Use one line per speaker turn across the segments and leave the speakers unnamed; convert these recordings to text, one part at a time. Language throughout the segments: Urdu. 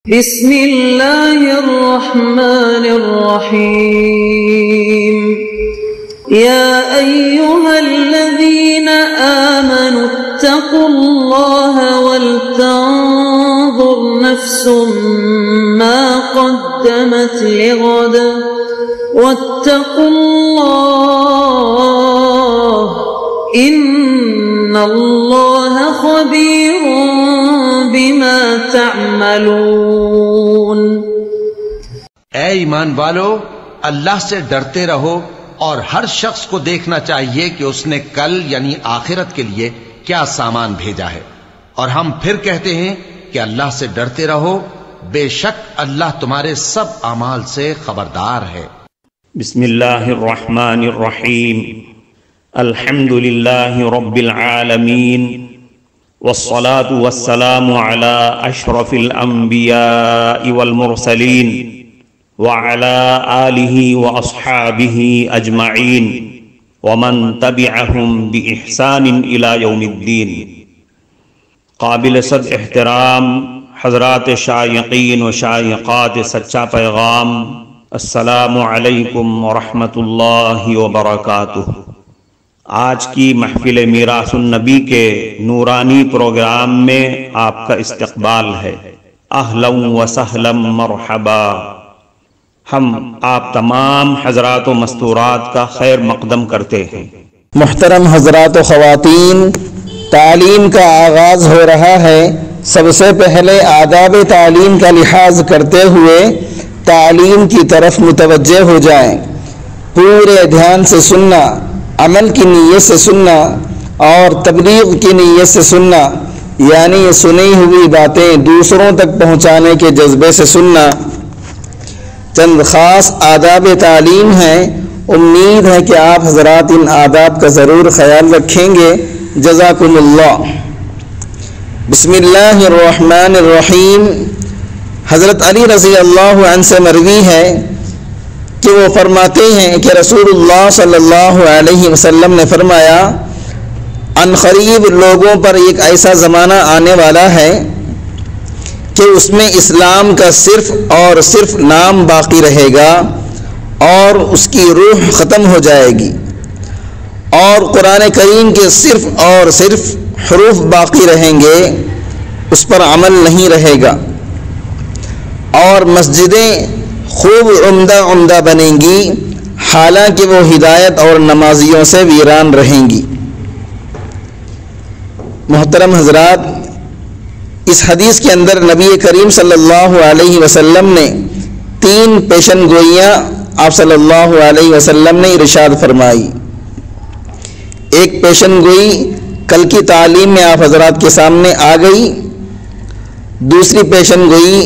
بسم اللہ الرحمن الرحیم یا ایہا الذین آمنوا اتقوا اللہ ولتنظر نفس ما قدمت لغد واتقوا اللہ ان اللہ خبیر بما تعملون۔
اے ایمان والو، اللہ سے ڈرتے رہو اور ہر شخص کو دیکھنا چاہیے کہ اس نے کل یعنی آخرت کے لیے کیا سامان بھیجا ہے، اور ہم پھر کہتے ہیں کہ اللہ سے ڈرتے رہو، بے شک اللہ تمہارے سب اعمال سے خبردار ہے۔
بسم اللہ الرحمن الرحیم، الحمد للہ رب العالمین، والصلاة والسلام على أشرف الأنبياء والمرسلين وعلى آله وأصحابه أجمعين ومن تبعهم بإحسان إلى يوم الدين۔ قابل صد احترام حضرات شائقین و شائقات سچا پیغام، السلام علیکم ورحمۃ اللہ وبرکاتہ۔ آج کی محفل میراث النبی کے نورانی پروگرام میں آپ کا استقبال ہے۔ اہلا و سہلا مرحبا۔ ہم آپ تمام حضرات و مستورات کا خیر مقدم کرتے ہیں۔
محترم حضرات و خواتین، تعلیم کا آغاز ہو رہا ہے۔ سب سے پہلے آداب تعلیم کا لحاظ کرتے ہوئے تعلیم کی طرف متوجہ ہو جائیں۔ پورے دھیان سے سننا، عمل کی نیت سے سننا اور تبلیغ کی نیت سے سننا، یعنی یہ سنی ہوئی باتیں دوسروں تک پہنچانے کے جذبے سے سننا۔ چند خاص آداب تعلیم ہیں، امید ہے کہ آپ حضرات ان آداب کا ضرور خیال رکھیں گے۔ جزاکم اللہ۔ بسم اللہ الرحمن الرحیم۔ حضرت علی رضی اللہ عنہ سے مروی ہے کہ وہ فرماتے ہیں کہ رسول اللہ صلی اللہ علیہ وسلم نے فرمایا، ان قریب لوگوں پر ایک ایسا زمانہ آنے والا ہے کہ اس میں اسلام کا صرف اور صرف نام باقی رہے گا اور اس کی روح ختم ہو جائے گی، اور قرآن کریم کے صرف اور صرف حروف باقی رہیں گے، اس پر عمل نہیں رہے گا، اور مسجدیں خوب عمدہ بنیں گی، حالانکہ وہ ہدایت اور نمازیوں سے ویران رہیں گی۔ محترم حضرات، اس حدیث کے اندر نبی کریم صلی اللہ علیہ وسلم نے 3 پیشن گوئیاں آپ صلی اللہ علیہ وسلم نے ارشاد فرمائی۔ ایک پیشن گوئی کل کی تعلیم میں آپ حضرات کے سامنے آ گئی، دوسری پیشن گوئی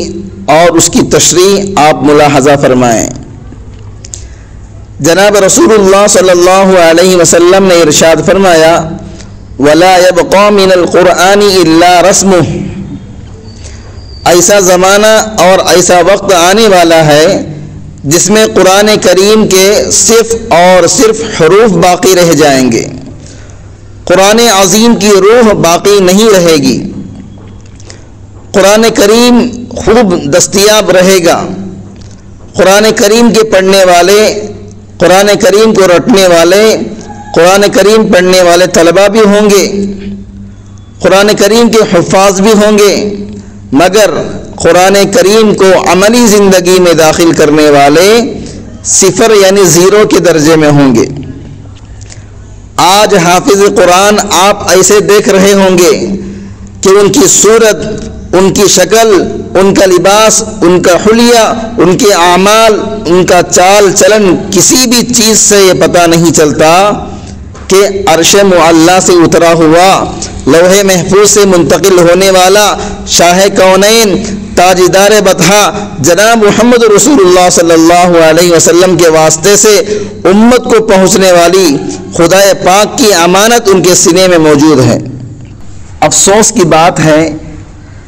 اور اس کی تشریح آپ ملاحظہ فرمائیں۔ جناب رسول اللہ صلی اللہ علیہ وسلم نے ارشاد فرمایا، وَلَا يَبْقَى مِنَ الْقُرْآنِ إِلَّا رَسْمُهُ۔ ایسا زمانہ اور ایسا وقت آنے والا ہے جس میں قرآن کریم کے صرف اور صرف حروف باقی رہ جائیں گے، قرآن عظیم کی روح باقی نہیں رہے گی، قرآن کریم خوب دستیاب رہے گا، قرآن کریم کے پڑھنے والے، قرآن کریم کو رٹنے والے، قرآن کریم پڑھنے والے طلباء بھی ہوں گے، قرآن کریم کے حفاظ بھی ہوں گے، مگر قرآن کریم کو عملی زندگی میں داخل کرنے والے 0 یعنی 0 کے درجے میں ہوں گے۔ آج حافظ قرآن آپ ایسے دیکھ رہے ہوں گے کہ ان کی صورت، ان کی شکل، ان کا لباس، ان کا حلیہ، ان کے اعمال، ان کا چال چلن، کسی بھی چیز سے یہ پتہ نہیں چلتا کہ عرش معلیٰ سے اترا ہوا، لوح محفوظ سے منتقل ہونے والا، شاہ کونین، تاجدار بطحا جناب محمد رسول اللہ صلی اللہ علیہ وسلم کے واسطے سے امت کو پہنچنے والی خدا پاک کی امانت ان کے سینے میں موجود ہے۔ افسوس کی بات ہے،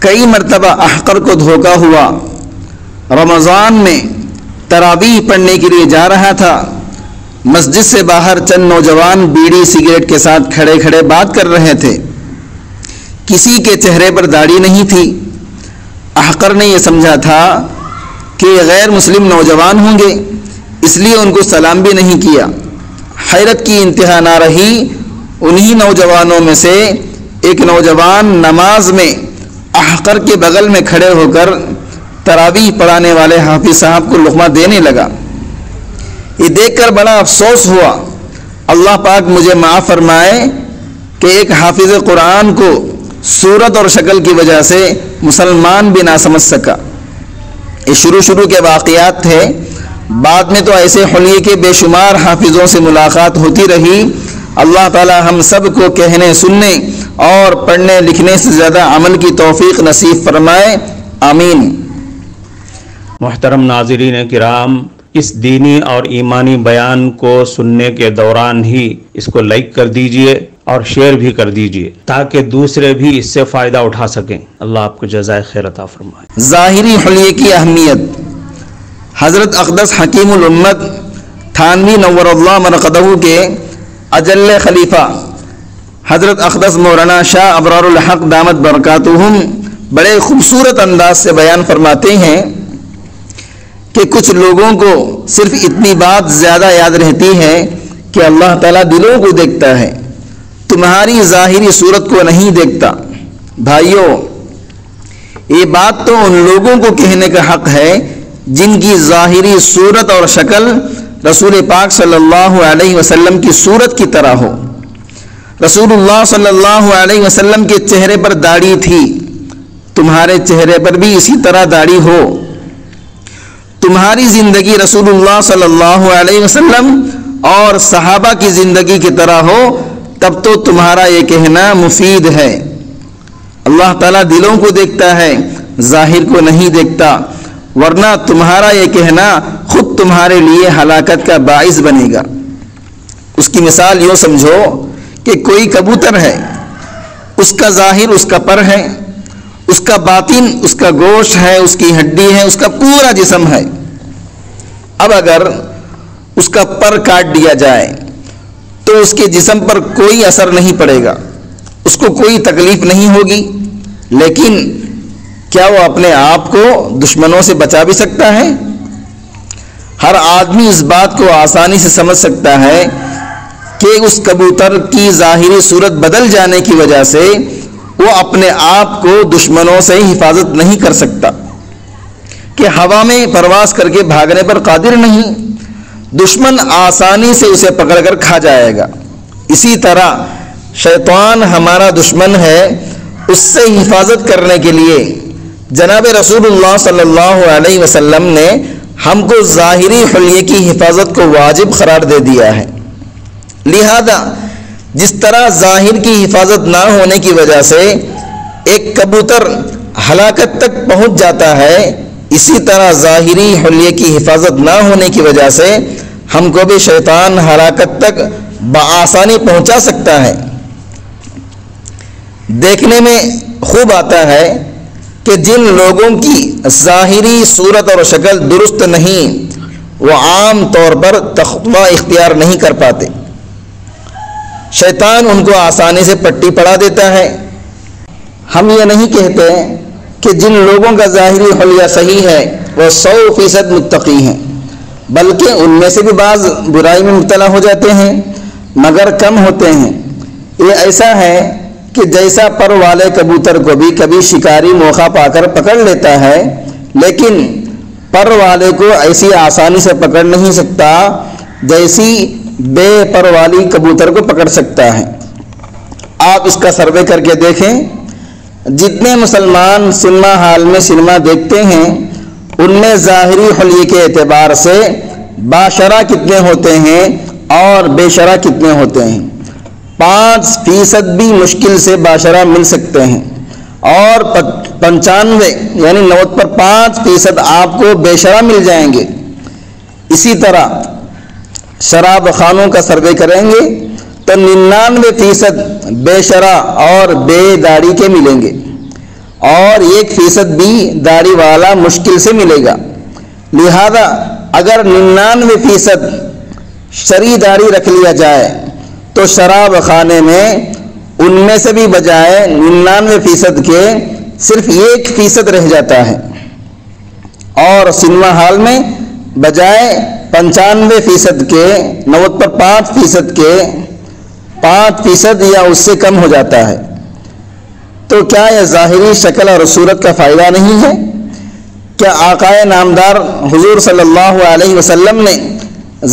کئی مرتبہ احقر کو دھوکا ہوا۔ رمضان میں تراویح پڑھنے کے لیے جا رہا تھا، مسجد سے باہر چند نوجوان بیڑی سگریٹ کے ساتھ کھڑے بات کر رہے تھے، کسی کے چہرے پر داڑھی نہیں تھی، احقر نے یہ سمجھا تھا کہ غیر مسلم نوجوان ہوں گے، اس لیے ان کو سلام بھی نہیں کیا۔ حیرت کی انتہا نہ رہی، انہی نوجوانوں میں سے ایک نوجوان نماز میں احقر کے بغل میں کھڑے ہو کر تراویح پڑھانے والے حافظ صاحب کو لقمہ دینے لگا۔ یہ دیکھ کر بڑا افسوس ہوا۔ اللہ پاک مجھے معاف فرمائے کہ ایک حافظ قرآن کو صورت اور شکل کی وجہ سے مسلمان بھی نہ سمجھ سکا۔ یہ شروع کے واقعات تھے، بعد میں تو ایسے حلیے کے بے شمار حافظوں سے ملاقات ہوتی رہی۔ اللہ تعالی ہم سب کو کہنے، سننے اور پڑھنے لکھنے سے زیادہ عمل کی توفیق نصیب فرمائے، آمین۔
محترم ناظرین کرام، اس دینی اور ایمانی بیان کو سننے کے دوران ہی اس کو لائک کر دیجئے اور شیئر بھی کر دیجئے تاکہ دوسرے بھی اس سے فائدہ اٹھا سکیں۔ اللہ آپ کو جزائے خیر عطا فرمائے۔
ظاہری حلیے کی اہمیت۔ حضرت اقدس حکیم الامت تھانوی نور اللہ مرقدہ کے اجل خلیفہ حضرت اقدس مولانا شاہ ابرار الحق دامت برکاتہم بڑے خوبصورت انداز سے بیان فرماتے ہیں کہ کچھ لوگوں کو صرف اتنی بات زیادہ یاد رہتی ہے کہ اللہ تعالیٰ دلوں کو دیکھتا ہے، تمہاری ظاہری صورت کو نہیں دیکھتا۔ بھائیوں، یہ بات تو ان لوگوں کو کہنے کا حق ہے جن کی ظاہری صورت اور شکل رسول پاک صلی اللہ علیہ وسلم کی صورت کی طرح ہو۔ رسول اللہ صلی اللہ علیہ وسلم کے چہرے پر داڑھی تھی، تمہارے چہرے پر بھی اسی طرح داڑھی ہو۔ تمہاری زندگی رسول اللہ صلی اللہ علیہ وسلم اور صحابہ کی زندگی کی طرح ہو، تب تو تمہارا یہ کہنا مفید ہے۔ اللہ تعالیٰ دلوں کو دیکھتا ہے، ظاہر کو نہیں دیکھتا، ورنہ تمہارا یہ کہنا خود تمہارے لیے ہلاکت کا باعث بنے گا۔ اس کی مثال یوں سمجھو کہ کوئی کبوتر ہے، اس کا ظاہر اس کا پر ہے، اس کا باطن اس کا گوشت ہے، اس کی ہڈی ہے، اس کا پورا جسم ہے۔ اب اگر اس کا پر کاٹ دیا جائے تو اس کے جسم پر کوئی اثر نہیں پڑے گا، اس کو کوئی تکلیف نہیں ہوگی، لیکن کیا وہ اپنے آپ کو دشمنوں سے بچا بھی سکتا ہے؟ ہر آدمی اس بات کو آسانی سے سمجھ سکتا ہے کہ اس کبوتر کی ظاہری صورت بدل جانے کی وجہ سے وہ اپنے آپ کو دشمنوں سے حفاظت نہیں کر سکتا، کہ ہوا میں پرواز کر کے بھاگنے پر قادر نہیں، دشمن آسانی سے اسے پکڑ کر کھا جائے گا۔ اسی طرح شیطان ہمارا دشمن ہے، اس سے حفاظت کرنے کے لیے جناب رسول اللہ صلی اللہ علیہ وسلم نے ہم کو ظاہری حلیے کی حفاظت کو واجب قرار دے دیا ہے۔ لہذا جس طرح ظاہر کی حفاظت نہ ہونے کی وجہ سے ایک کبوتر ہلاکت تک پہنچ جاتا ہے، اسی طرح ظاہری حلیے کی حفاظت نہ ہونے کی وجہ سے ہم کو بھی شیطان ہلاکت تک بآسانی پہنچا سکتا ہے۔ دیکھنے میں خوب آتا ہے کہ جن لوگوں کی ظاہری صورت اور شکل درست نہیں، وہ عام طور پر تقوی اختیار نہیں کر پاتے، شیطان ان کو آسانی سے پٹی پڑا دیتا ہے۔ ہم یہ نہیں کہتے کہ جن لوگوں کا ظاہری حلیہ صحیح ہے وہ 100% متقی ہیں، بلکہ ان میں سے بھی بعض برائی میں مبتلا ہو جاتے ہیں، مگر کم ہوتے ہیں۔ یہ ایسا ہے کہ جیسا پر والے کبوتر کو بھی کبھی شکاری موقع پا کر پکڑ لیتا ہے، لیکن پر والے کو ایسی آسانی سے پکڑ نہیں سکتا جیسی بے پر والی کبوتر کو پکڑ سکتا ہے۔ آپ اس کا سروے کر کے دیکھیں، جتنے مسلمان سنیما ہال میں سنیما دیکھتے ہیں ان میں ظاہری حلیے کے اعتبار سے باشرہ کتنے ہوتے ہیں اور بے شرح کتنے ہوتے ہیں؟ 5% بھی مشکل سے باشرہ مل سکتے ہیں، اور 95 یعنی 90 پر 5% آپ کو بے شرح مل جائیں گے۔ اسی طرح شراب خانوں کا سروے کریں گے تو 99% بے شرح اور بے داڑھی کے ملیں گے، اور 1% بھی داڑھی والا مشکل سے ملے گا۔ لہذا اگر 99% شرعی داڑھی رکھ لیا جائے تو شراب خانے میں ان میں سے بھی بجائے 99% کے صرف 1% رہ جاتا ہے، اور سنیما ہال میں بجائے 95% کے 90 پر 5% کے 5% یا اس سے کم ہو جاتا ہے۔ تو کیا یہ ظاہری شکل اور صورت کا فائدہ نہیں ہے؟ کیا آقائے نامدار حضور صلی اللہ علیہ وسلم نے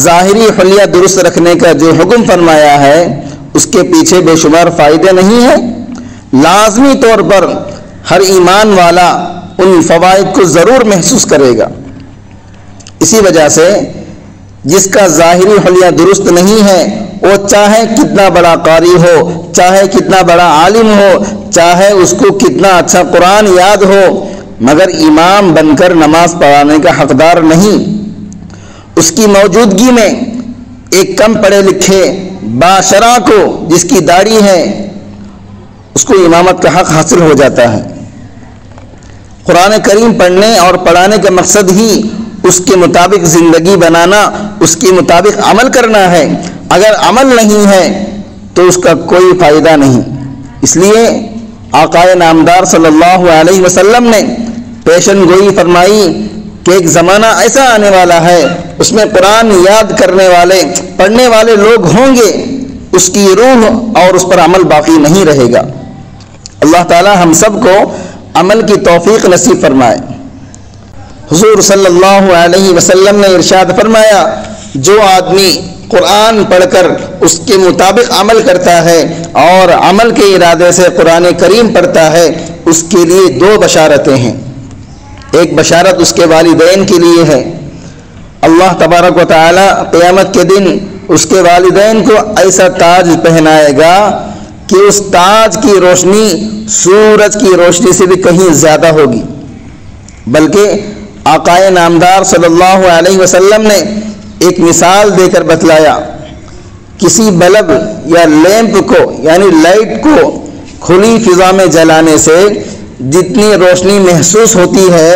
ظاہری حلیہ درست رکھنے کا جو حکم فرمایا ہے اس کے پیچھے بے شمار فائدے نہیں ہیں؟ لازمی طور پر ہر ایمان والا ان فوائد کو ضرور محسوس کرے گا۔ اسی وجہ سے جس کا ظاہری حلیہ درست نہیں ہے وہ چاہے کتنا بڑا قاری ہو، چاہے کتنا بڑا عالم ہو، چاہے اس کو کتنا اچھا قرآن یاد ہو، مگر امام بن کر نماز پڑھانے کا حقدار نہیں۔ اس کی موجودگی میں ایک کم پڑھے لکھے باشرع کو جس کی داڑھی ہے اس کو امامت کا حق حاصل ہو جاتا ہے۔ قرآن کریم پڑھنے اور پڑھانے کا مقصد ہی اس کے مطابق زندگی بنانا، اس کے مطابق عمل کرنا ہے۔ اگر عمل نہیں ہے تو اس کا کوئی فائدہ نہیں۔ اس لیے آقائے نامدار صلی اللہ علیہ وسلم نے پیشن گوئی فرمائی کہ ایک زمانہ ایسا آنے والا ہے اس میں قرآن یاد کرنے والے، پڑھنے والے لوگ ہوں گے، اس کی روح اور اس پر عمل باقی نہیں رہے گا۔ اللہ تعالی ہم سب کو عمل کی توفیق نصیب فرمائے۔ حضور صلی اللہ علیہ وسلم نے ارشاد فرمایا، جو آدمی قرآن پڑھ کر اس کے مطابق عمل کرتا ہے اور عمل کے ارادے سے قرآن کریم پڑھتا ہے اس کے لیے 2 بشارتیں ہیں۔ ایک بشارت اس کے والدین کے لیے ہے، اللہ تبارک و تعالی قیامت کے دن اس کے والدین کو ایسا تاج پہنائے گا کہ اس تاج کی روشنی سورج کی روشنی سے بھی کہیں زیادہ ہوگی۔ بلکہ آقائے نامدار صلی اللہ علیہ وسلم نے ایک مثال دے کر بتلایا، کسی بلب یا لیمپ کو یعنی لائٹ کو کھلی فضا میں جلانے سے جتنی روشنی محسوس ہوتی ہے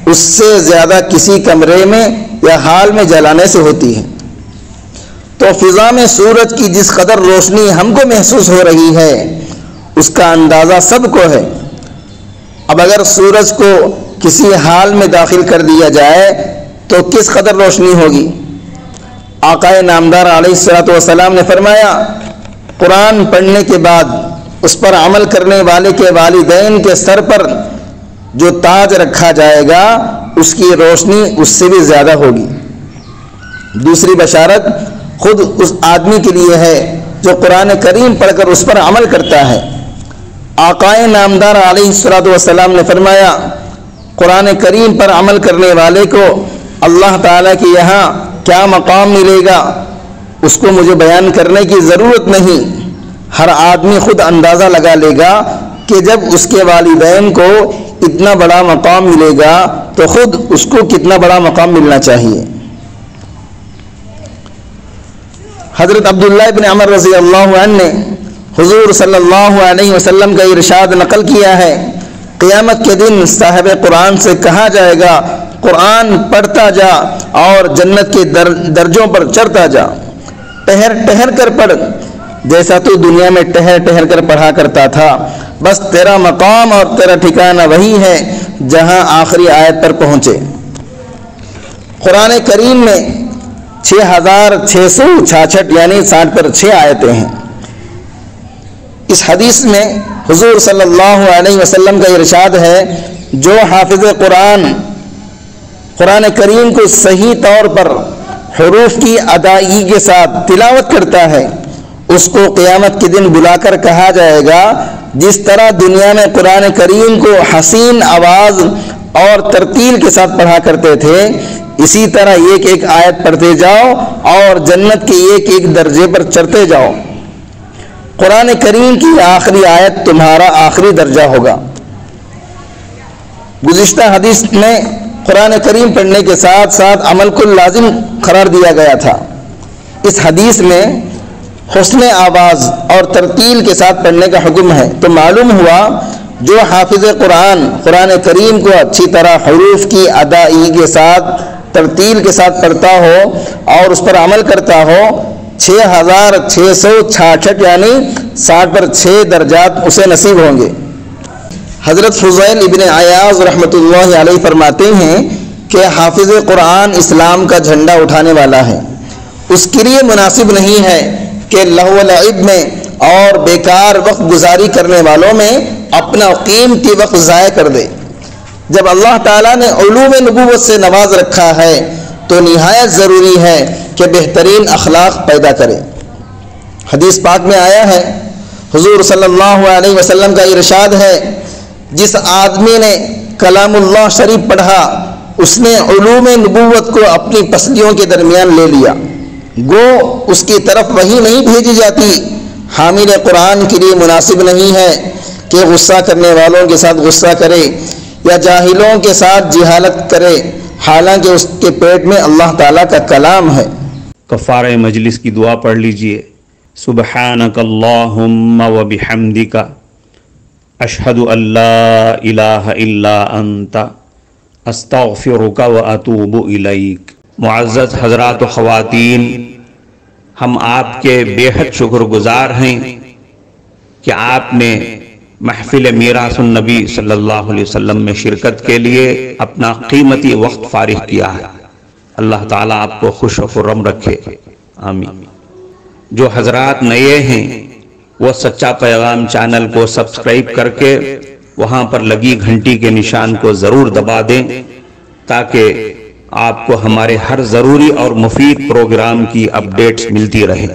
اس سے زیادہ کسی کمرے میں یا ہال میں جلانے سے ہوتی ہے۔ تو فضا میں سورج کی جس قدر روشنی ہم کو محسوس ہو رہی ہے اس کا اندازہ سب کو ہے۔ اب اگر سورج کو کسی ہال میں داخل کر دیا جائے تو کس قدر روشنی ہوگی؟ آقائے نامدار علیہ الصلوۃ والسلام نے فرمایا، قرآن پڑھنے کے بعد اس پر عمل کرنے والے کے والدین کے سر پر جو تاج رکھا جائے گا اس کی روشنی اس سے بھی زیادہ ہوگی۔ دوسری بشارت خود اس آدمی کے لیے ہے جو قرآن کریم پڑھ کر اس پر عمل کرتا ہے۔ آقائے نامدار علیہ الصلوۃ والسلام نے فرمایا، قرآن کریم پر عمل کرنے والے کو اللہ تعالیٰ کے یہاں کیا مقام ملے گا اس کو مجھے بیان کرنے کی ضرورت نہیں، ہر آدمی خود اندازہ لگا لے گا کہ جب اس کے والدین کو اتنا بڑا مقام ملے گا تو خود اس کو کتنا بڑا مقام ملنا چاہیے۔ حضرت عبداللہ بن عمر رضی اللہ عنہ نے حضور صلی اللہ علیہ وسلم کا ارشاد نقل کیا ہے، قیامت کے دن صاحب قرآن سے کہا جائے گا، قرآن پڑھتا جا اور جنت کے درجوں پر چڑھتا جا، ٹہر ٹہر کر پڑھ جیسا تو دنیا میں ٹہر ٹہر کر پڑھا کرتا تھا، بس تیرا مقام اور تیرا ٹھکانہ وہی ہے جہاں آخری آیت پر پہنچے۔ قرآن کریم میں 6666 یعنی 60 پر 6 آیتیں ہیں۔ اس حدیث میں حضور صلی اللہ علیہ وسلم کا ارشاد ہے، جو حافظ قرآن کریم کو صحیح طور پر حروف کی ادائیگی کے ساتھ تلاوت کرتا ہے اس کو قیامت کے دن بلا کر کہا جائے گا، جس طرح دنیا میں قرآن کریم کو حسین آواز اور ترتیل کے ساتھ پڑھا کرتے تھے، اسی طرح ایک ایک آیت پڑھتے جاؤ اور جنت کے ایک ایک درجے پر چڑھتے جاؤ۔ قرآن کریم کی آخری آیت تمہارا آخری درجہ ہوگا۔ گزشتہ حدیث میں قرآن کریم پڑھنے کے ساتھ ساتھ عمل کو لازم قرار دیا گیا تھا، اس حدیث میں حسن آواز اور ترتیل کے ساتھ پڑھنے کا حکم ہے۔ تو معلوم ہوا جو حافظ قرآن کریم کو اچھی طرح حروف کی ادائیگی کے ساتھ ترتیل کے ساتھ پڑھتا ہو اور اس پر عمل کرتا ہو، 6666 یعنی 60 پر 6 درجات اسے نصیب ہوں گے۔ حضرت فضیل ابن عیاض رحمۃ اللہ علیہ فرماتے ہیں کہ حافظ قرآن اسلام کا جھنڈا اٹھانے والا ہے، اس کے لیے مناسب نہیں ہے کہ لہو و لعب میں اور بیکار وقت گزاری کرنے والوں میں اپنا قیمتی وقت ضائع کر دے۔ جب اللہ تعالیٰ نے علوم نبوت سے نواز رکھا ہے تو نہایت ضروری ہے کہ بہترین اخلاق پیدا کرے۔ حدیث پاک میں آیا ہے، حضور صلی اللہ علیہ وسلم کا ارشاد ہے، جس آدمی نے کلام اللہ شریف پڑھا اس نے علوم نبوت کو اپنی پسلیوں کے درمیان لے لیا، گو اس کی طرف وہی نہیں بھیجی جاتی۔ حامل قرآن کے لیے مناسب نہیں ہے کہ غصہ کرنے والوں کے ساتھ غصہ کرے یا جاہلوں کے ساتھ جہالت کرے، حالانکہ اس کے پیٹ میں اللہ تعالیٰ کا کلام ہے۔
کفارہ مجلس کی دعا پڑھ لیجئے۔ سبحانک اللہم و بحمدک اشہد ان لا الہ الا انت استغفرک و اتوب الیک۔ معزز حضرات و خواتین، ہم آپ کے بے حد شکر گزار ہیں کہ آپ نے محفل میراث النبی صلی اللہ علیہ وسلم میں شرکت کے لیے اپنا قیمتی وقت فارغ کیا ہے۔ اللہ تعالیٰ آپ کو خوش و خرم رکھے، آمین۔ جو حضرات نئے ہیں وہ سچا پیغام چینل کو سبسکرائب کر کے وہاں پر لگی گھنٹی کے نشان کو ضرور دبا دیں تاکہ آپ کو ہمارے ہر ضروری اور مفید پروگرام کی اپڈیٹس ملتی رہیں،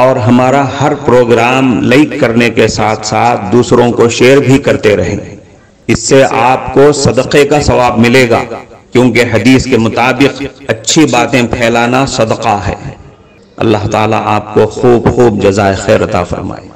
اور ہمارا ہر پروگرام لائک کرنے کے ساتھ ساتھ دوسروں کو شیئر بھی کرتے رہیں۔ اس سے آپ کو صدقے کا ثواب ملے گا، کیونکہ حدیث کے مطابق اچھی باتیں پھیلانا صدقہ ہے۔ اللہ تعالیٰ آپ کو خوب خوب جزائے خیر عطا فرمائے۔